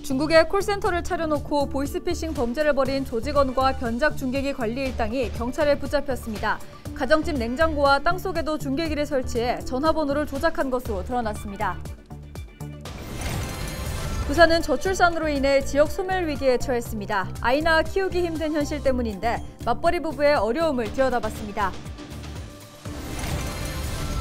중국에 콜센터를 차려놓고 보이스피싱 범죄를 벌인 조직원과 변작 중계기 관리 일당이 경찰에 붙잡혔습니다. 가정집 냉장고와 땅속에도 중계기를 설치해 전화번호를 조작한 것으로 드러났습니다. 부산은 저출산으로 인해 지역 소멸 위기에 처했습니다. 아이 낳아 키우기 힘든 현실 때문인데 맞벌이 부부의 어려움을 들여다봤습니다.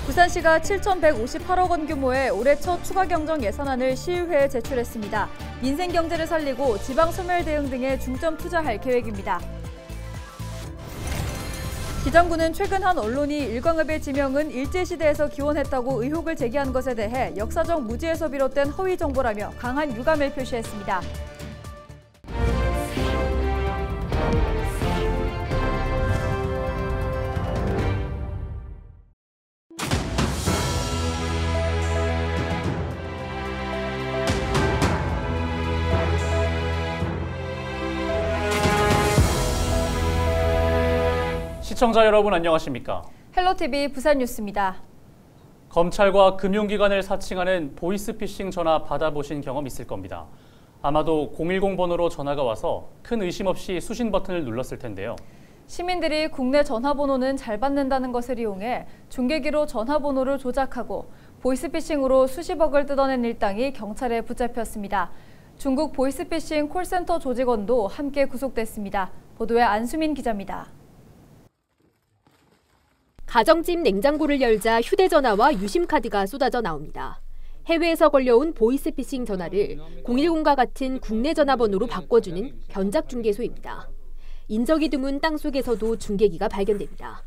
부산시가 7,158억 원 규모의 올해 첫 추가 경정 예산안을 시의회에 제출했습니다. 민생 경제를 살리고 지방 소멸 대응 등에 중점 투자할 계획입니다. 기장군은 최근 한 언론이 일광읍의 지명은 일제시대에서 기원했다고 의혹을 제기한 것에 대해 역사적 무지에서 비롯된 허위 정보라며 강한 유감을 표시했습니다. 시청자 여러분 안녕하십니까? 헬로티비 부산뉴스입니다. 검찰과 금융기관을 사칭하는 보이스피싱 전화 받아보신 경험 있을 겁니다. 아마도 010 번호로 전화가 와서 큰 의심 없이 수신 버튼을 눌렀을 텐데요. 시민들이 국내 전화번호는 잘 받는다는 것을 이용해 중계기로 전화번호를 조작하고 보이스피싱으로 수십억을 뜯어낸 일당이 경찰에 붙잡혔습니다. 중국 보이스피싱 콜센터 조직원도 함께 구속됐습니다. 보도에 안수민 기자입니다. 가정집 냉장고를 열자 휴대전화와 유심카드가 쏟아져 나옵니다. 해외에서 걸려온 보이스피싱 전화를 010과 같은 국내 전화번호로 바꿔주는 변작 중개소입니다. 인적이 드문 땅속에서도 중계기가 발견됩니다.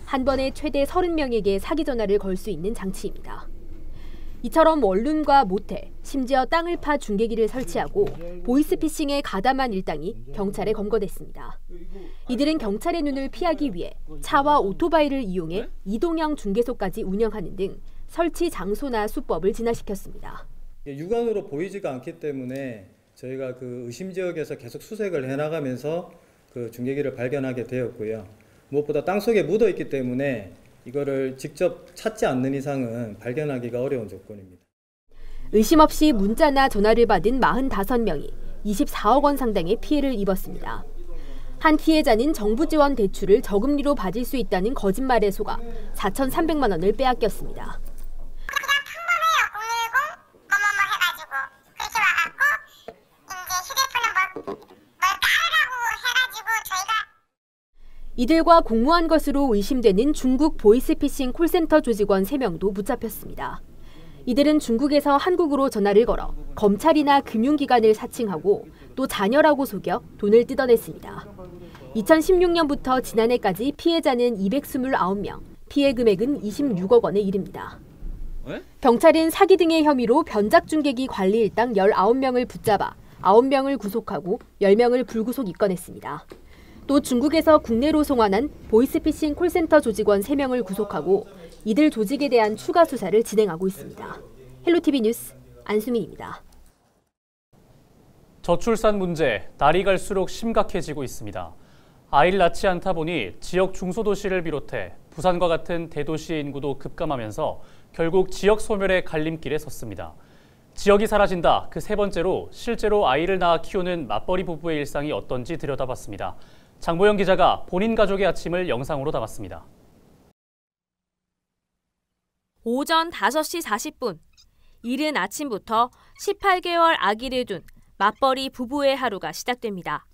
한 번에 최대 30명에게 사기 전화를 걸 수 있는 장치입니다. 이처럼 원룸과 모텔, 심지어 땅을 파 중계기를 설치하고 보이스피싱에 가담한 일당이 경찰에 검거됐습니다. 이들은 경찰의 눈을 피하기 위해 차와 오토바이를 이용해 이동형 중개소까지 운영하는 등 설치 장소나 수법을 진화시켰습니다. 육안으로 보이지가 않기 때문에 저희가 그 의심 지역에서 계속 수색을 해나가면서 그 중계기를 발견하게 되었고요. 무엇보다 땅속에 묻어 있기 때문에 이거를 직접 찾지 않는 이상은 발견하기가 어려운 조건입니다. 의심 없이 문자나 전화를 받은 45명이 24억 원 상당의 피해를 입었습니다. 한 피해자는 정부 지원 대출을 저금리로 받을 수 있다는 거짓말에 속아 4,300만 원을 빼앗겼습니다. 그냥 평범해요. 010 뭐뭐뭐 해가지고 그렇게 와갖고 이제 휴대폰은 뭘 깔으라고 해가지고 저희가 이들과 공모한 것으로 의심되는 중국 보이스피싱 콜센터 조직원 3명도 붙잡혔습니다. 이들은 중국에서 한국으로 전화를 걸어 검찰이나 금융기관을 사칭하고 또 자녀라고 속여 돈을 뜯어냈습니다. 2016년부터 지난해까지 피해자는 229명, 피해 금액은 26억 원에 이릅니다. 경찰은 사기 등의 혐의로 변작 중계기 관리 일당 19명을 붙잡아 9명을 구속하고 10명을 불구속 입건했습니다. 또 중국에서 국내로 송환한 보이스피싱 콜센터 조직원 3명을 구속하고 이들 조직에 대한 추가 수사를 진행하고 있습니다. 헬로티비 뉴스 안수민입니다. 저출산 문제, 날이 갈수록 심각해지고 있습니다. 아이를 낳지 않다 보니 지역 중소도시를 비롯해 부산과 같은 대도시 인구도 급감하면서 결국 지역 소멸의 갈림길에 섰습니다. 지역이 사라진다, 그 세 번째로 실제로 아이를 낳아 키우는 맞벌이 부부의 일상이 어떤지 들여다봤습니다. 장보영 기자가 본인 가족의 아침을 영상으로 담았습니다. 오전 5시 40분, 이른 아침부터 18개월 아기를 둔 맞벌이 부부의 하루가 시작됩니다.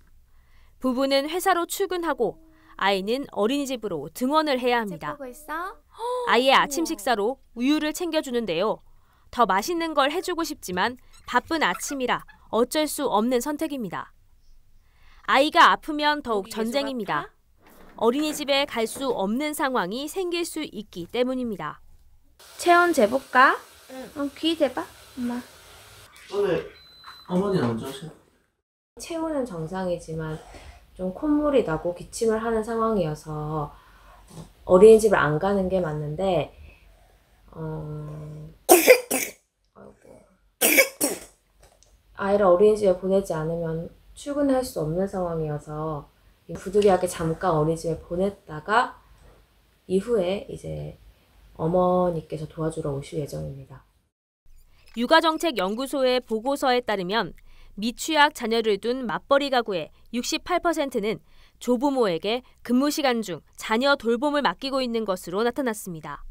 부부는 회사로 출근하고 아이는 어린이집으로 등원을 해야 합니다. 아이의 아침 식사로 우유를 챙겨주는데요. 더 맛있는 걸 해주고 싶지만 바쁜 아침이라 어쩔 수 없는 선택입니다. 아이가 아프면 더욱 전쟁입니다. 어린이집에 갈 수 없는 상황이 생길 수 있기 때문입니다. 체온 재볼까? 귀 대봐, 엄마. 오늘 어머니는 언제 오세요? 체온은 정상이지만 좀 콧물이 나고 기침을 하는 상황이어서 어린이집을 안 가는 게 맞는데 아이를 어린이집에 보내지 않으면 출근할 수 없는 상황이어서 부득이하게 잠깐 어린이집에 보냈다가 이후에 이제 어머니께서 도와주러 오실 예정입니다. 육아정책연구소의 보고서에 따르면 미취학 자녀를 둔 맞벌이 가구의 68%는 조부모에게 근무 시간 중 자녀 돌봄을 맡기고 있는 것으로 나타났습니다.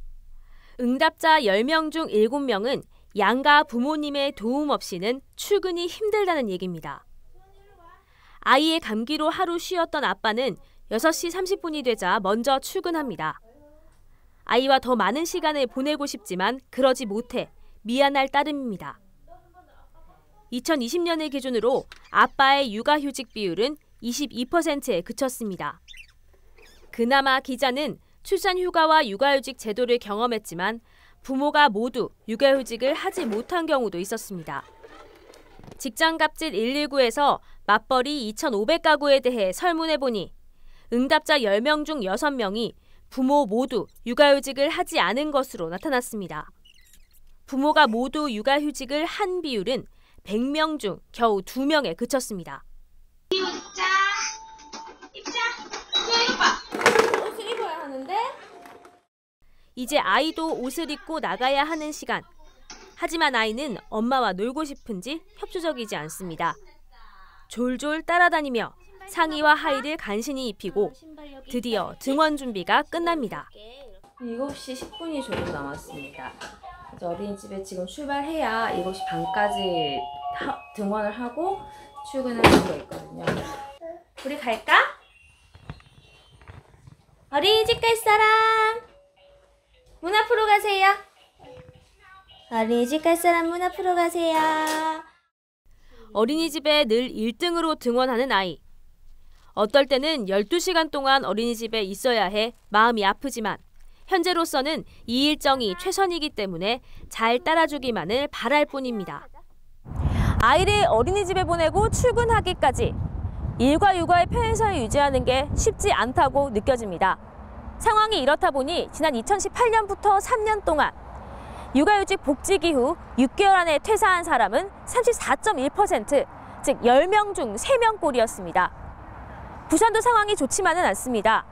응답자 10명 중 7명은 양가 부모님의 도움 없이는 출근이 힘들다는 얘기입니다. 아이의 감기로 하루 쉬었던 아빠는 6시 30분이 되자 먼저 출근합니다. 아이와 더 많은 시간을 보내고 싶지만 그러지 못해 미안할 따름입니다. 2020년을 기준으로 아빠의 육아휴직 비율은 22%에 그쳤습니다. 그나마 기자는 출산휴가와 육아휴직 제도를 경험했지만 부모가 모두 육아휴직을 하지 못한 경우도 있었습니다. 직장갑질 119에서 맞벌이 2,500가구에 대해 설문해보니 응답자 10명 중 6명이 부모 모두 육아휴직을 하지 않은 것으로 나타났습니다. 부모가 모두 육아휴직을 한 비율은 100명 중 겨우 2명에 그쳤습니다. 옷을 입어야 하는데? 이제 아이도 옷을 입고 나가야 하는 시간. 하지만 아이는 엄마와 놀고 싶은지 협조적이지 않습니다. 졸졸 따라다니며 상의와 하의를 간신히 입히고 드디어 등원 준비가 끝납니다. 7시 10분이 조금 남았습니다. 어린이집에 지금 출발해야 7시 반까지 등원을 하고 출근할 수가 있거든요. 우리 갈까? 어린이집 갈 사람? 문 앞으로 가세요. 어린이집 갈 사람 문 앞으로 가세요. 어린이집에 늘 1등으로 등원하는 아이. 어떨 때는 12시간 동안 어린이집에 있어야 해 마음이 아프지만 현재로서는 이 일정이 최선이기 때문에 잘 따라주기만을 바랄 뿐입니다. 아이를 어린이집에 보내고 출근하기까지 일과 육아의 평행선을 유지하는 게 쉽지 않다고 느껴집니다. 상황이 이렇다 보니 지난 2018년부터 3년 동안 육아휴직 복직이 후 6개월 안에 퇴사한 사람은 34.1%, 즉 10명 중 3명꼴이었습니다. 부산도 상황이 좋지만은 않습니다.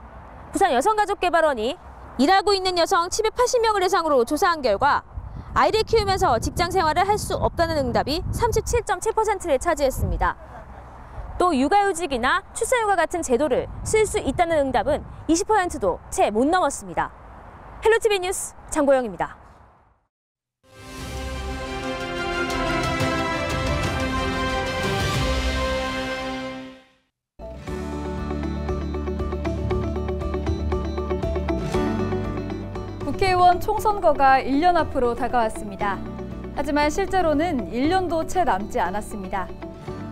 부산 여성가족개발원이 일하고 있는 여성 780명을 대상으로 조사한 결과 아이를 키우면서 직장 생활을 할 수 없다는 응답이 37.7%를 차지했습니다. 또 육아휴직이나 출산휴가 같은 제도를 쓸 수 있다는 응답은 20%도 채 못 넘었습니다. 헬로티비 뉴스 장보영입니다. 국회의원 총선거가 1년 앞으로 다가왔습니다. 하지만 실제로는 1년도 채 남지 않았습니다.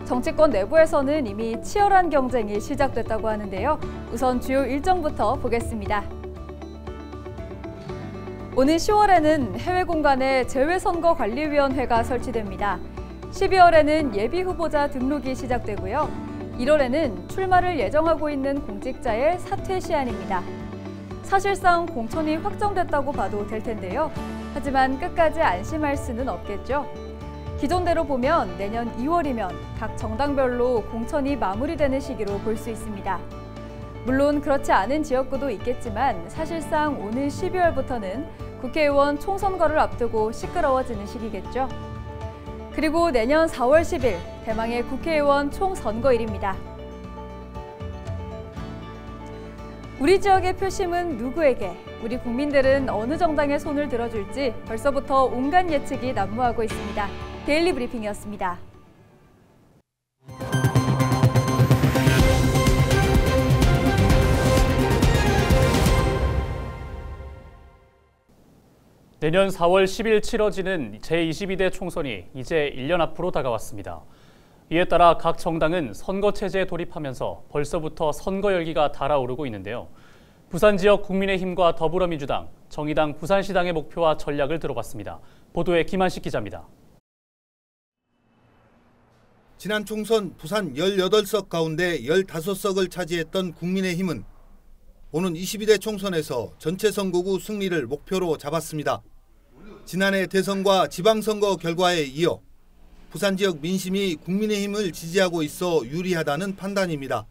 정치권 내부에서는 이미 치열한 경쟁이 시작됐다고 하는데요. 우선 주요 일정부터 보겠습니다. 오는 10월에는 해외 공간에 재외선거관리위원회가 설치됩니다. 12월에는 예비후보자 등록이 시작되고요. 1월에는 출마를 예정하고 있는 공직자의 사퇴 시한입니다. 사실상 공천이 확정됐다고 봐도 될 텐데요. 하지만 끝까지 안심할 수는 없겠죠. 기존대로 보면 내년 2월이면 각 정당별로 공천이 마무리되는 시기로 볼 수 있습니다. 물론 그렇지 않은 지역구도 있겠지만 사실상 오는 12월부터는 국회의원 총선거를 앞두고 시끄러워지는 시기겠죠. 그리고 내년 4월 10일 대망의 국회의원 총선거일입니다. 우리 지역의 표심은 누구에게, 우리 국민들은 어느 정당에 손을 들어줄지 벌써부터 온갖 예측이 난무하고 있습니다. 데일리 브리핑이었습니다. 내년 4월 10일 치러지는 제22대 총선이 이제 1년 앞으로 다가왔습니다. 이에 따라 각 정당은 선거체제에 돌입하면서 벌써부터 선거 열기가 달아오르고 있는데요. 부산 지역 국민의힘과 더불어민주당, 정의당 부산시당의 목표와 전략을 들어봤습니다. 보도에 김한식 기자입니다. 지난 총선 부산 18석 가운데 15석을 차지했던 국민의힘은 오는 22대 총선에서 전체 선거구 승리를 목표로 잡았습니다. 지난해 대선과 지방선거 결과에 이어 부산 지역 민심이 국민의힘을 지지하고 있어 유리하다는 판단입니다.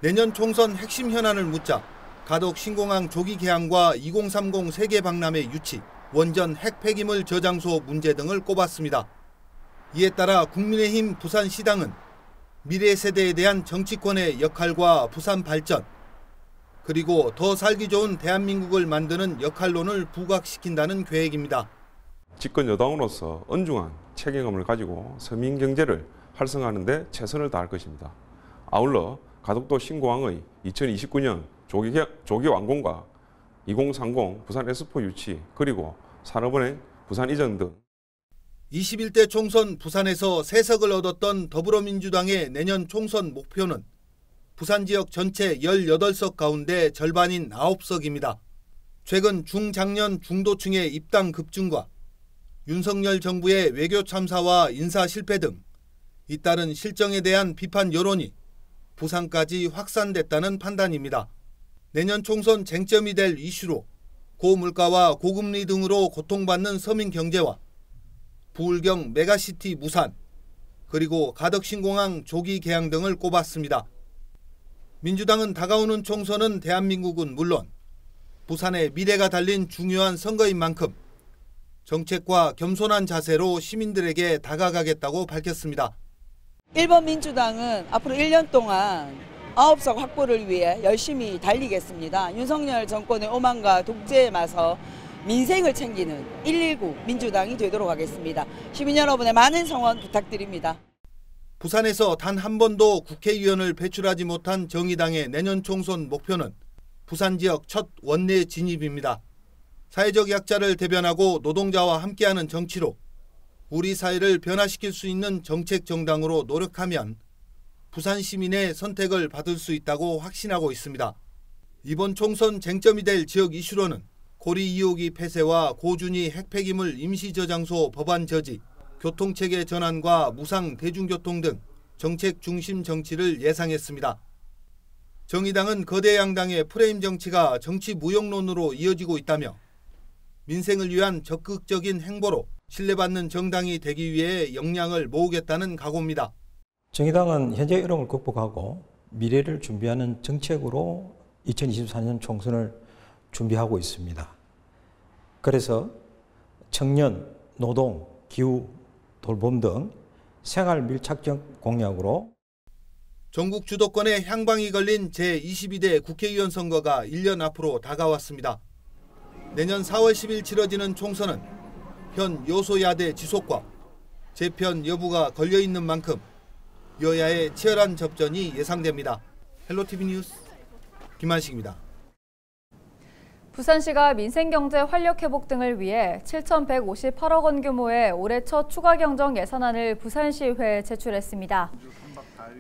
내년 총선 핵심 현안을 묻자 가덕 신공항 조기 개항과 2030 세계 박람회 유치, 원전 핵 폐기물 저장소 문제 등을 꼽았습니다. 이에 따라 국민의힘 부산시당은 미래 세대에 대한 정치권의 역할과 부산 발전, 그리고 더 살기 좋은 대한민국을 만드는 역할론을 부각시킨다는 계획입니다. 집권 여당으로서 엄중한 책임감을 가지고 서민 경제를 활성화하는 데 최선을 다할 것입니다. 아울러 가덕도 신공항의 2029년 조기 완공과 2030 부산 S4 유치, 그리고 산업은행 부산 이전 등 21대 총선 부산에서 3석을 얻었던 더불어민주당의 내년 총선 목표는 부산 지역 전체 18석 가운데 절반인 9석입니다. 최근 중장년 중도층의 입당 급증과 윤석열 정부의 외교 참사와 인사 실패 등 잇따른 실정에 대한 비판 여론이 부산까지 확산됐다는 판단입니다. 내년 총선 쟁점이 될 이슈로 고물가와 고금리 등으로 고통받는 서민 경제와 부울경 메가시티 무산, 그리고 가덕신공항 조기 개항 등을 꼽았습니다. 민주당은 다가오는 총선은 대한민국은 물론 부산의 미래가 달린 중요한 선거인 만큼 정책과 겸손한 자세로 시민들에게 다가가겠다고 밝혔습니다. 1번 민주당은 앞으로 1년 동안 9석 확보를 위해 열심히 달리겠습니다. 윤석열 정권의 오만과 독재에 맞서 민생을 챙기는 119 민주당이 되도록 하겠습니다. 시민 여러분의 많은 성원 부탁드립니다. 부산에서 단 한 번도 국회의원을 배출하지 못한 정의당의 내년 총선 목표는 부산 지역 첫 원내 진입입니다. 사회적 약자를 대변하고 노동자와 함께하는 정치로 우리 사회를 변화시킬 수 있는 정책 정당으로 노력하면 부산 시민의 선택을 받을 수 있다고 확신하고 있습니다. 이번 총선 쟁점이 될 지역 이슈로는 고리 2호기 폐쇄와 고준위 핵폐기물 임시저장소 법안 저지, 교통체계 전환과 무상 대중교통 등 정책 중심 정치를 예상했습니다. 정의당은 거대 양당의 프레임 정치가 정치 무용론으로 이어지고 있다며 민생을 위한 적극적인 행보로 신뢰받는 정당이 되기 위해 역량을 모으겠다는 각오입니다. 정의당은 현재 어려움을 극복하고 미래를 준비하는 정책으로 2024년 총선을 준비하고 있습니다. 그래서 청년, 노동, 기후, 돌봄 등 생활 밀착적 공약으로 전국 주도권에 향방이 걸린 제22대 국회의원 선거가 1년 앞으로 다가왔습니다. 내년 4월 10일 치러지는 총선은 현 여소야대 지속과 재편 여부가 걸려있는 만큼 여야의 치열한 접전이 예상됩니다. 헬로티비 뉴스 김한식입니다. 부산시가 민생경제 활력회복 등을 위해 7,158억 원 규모의 올해 첫 추가경정 예산안을 부산시의회에 제출했습니다.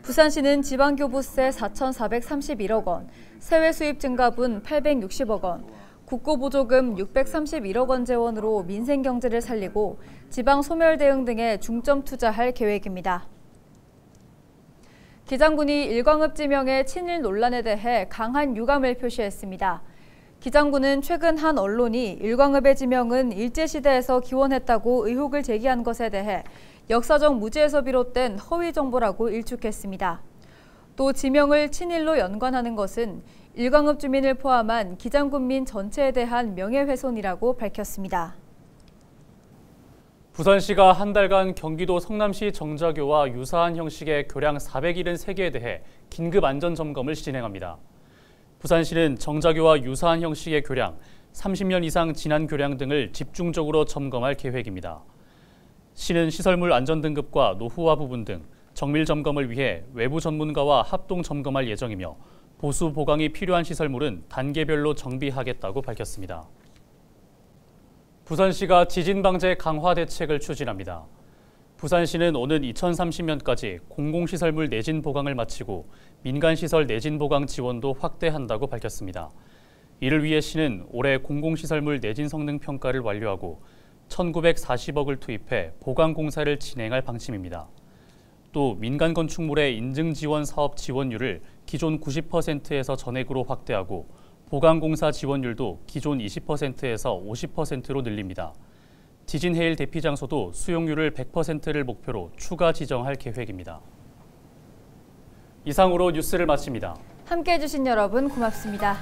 부산시는 지방교부세 4,431억 원, 세외수입 증가분 860억 원, 국고보조금 631억 원 재원으로 민생경제를 살리고 지방소멸 대응 등에 중점 투자할 계획입니다. 기장군이 일광읍 지명의 친일 논란에 대해 강한 유감을 표시했습니다. 기장군은 최근 한 언론이 일광읍의 지명은 일제시대에서 기원했다고 의혹을 제기한 것에 대해 역사적 무지에서 비롯된 허위 정보라고 일축했습니다. 또 지명을 친일로 연관하는 것은 일광읍 주민을 포함한 기장군민 전체에 대한 명예훼손이라고 밝혔습니다. 부산시가 한 달간 경기도 성남시 정자교와 유사한 형식의 교량 473개에 대해 긴급 안전점검을 진행합니다. 부산시는 정자교와 유사한 형식의 교량, 30년 이상 지난 교량 등을 집중적으로 점검할 계획입니다. 시는 시설물 안전등급과 노후화 부분 등 정밀 점검을 위해 외부 전문가와 합동 점검할 예정이며 보수 보강이 필요한 시설물은 단계별로 정비하겠다고 밝혔습니다. 부산시가 지진 방제 강화 대책을 추진합니다. 부산시는 오는 2030년까지 공공시설물 내진 보강을 마치고 민간시설 내진 보강 지원도 확대한다고 밝혔습니다. 이를 위해 시는 올해 공공시설물 내진 성능 평가를 완료하고 1,940억을 투입해 보강 공사를 진행할 방침입니다. 또 민간 건축물의 인증 지원 사업 지원율을 기존 90%에서 전액으로 확대하고 보강 공사 지원율도 기존 20%에서 50%로 늘립니다. 지진 해일 대피 장소도 수용률을 100%를 목표로 추가 지정할 계획입니다. 이상으로 뉴스를 마칩니다. 함께해 주신 여러분 고맙습니다.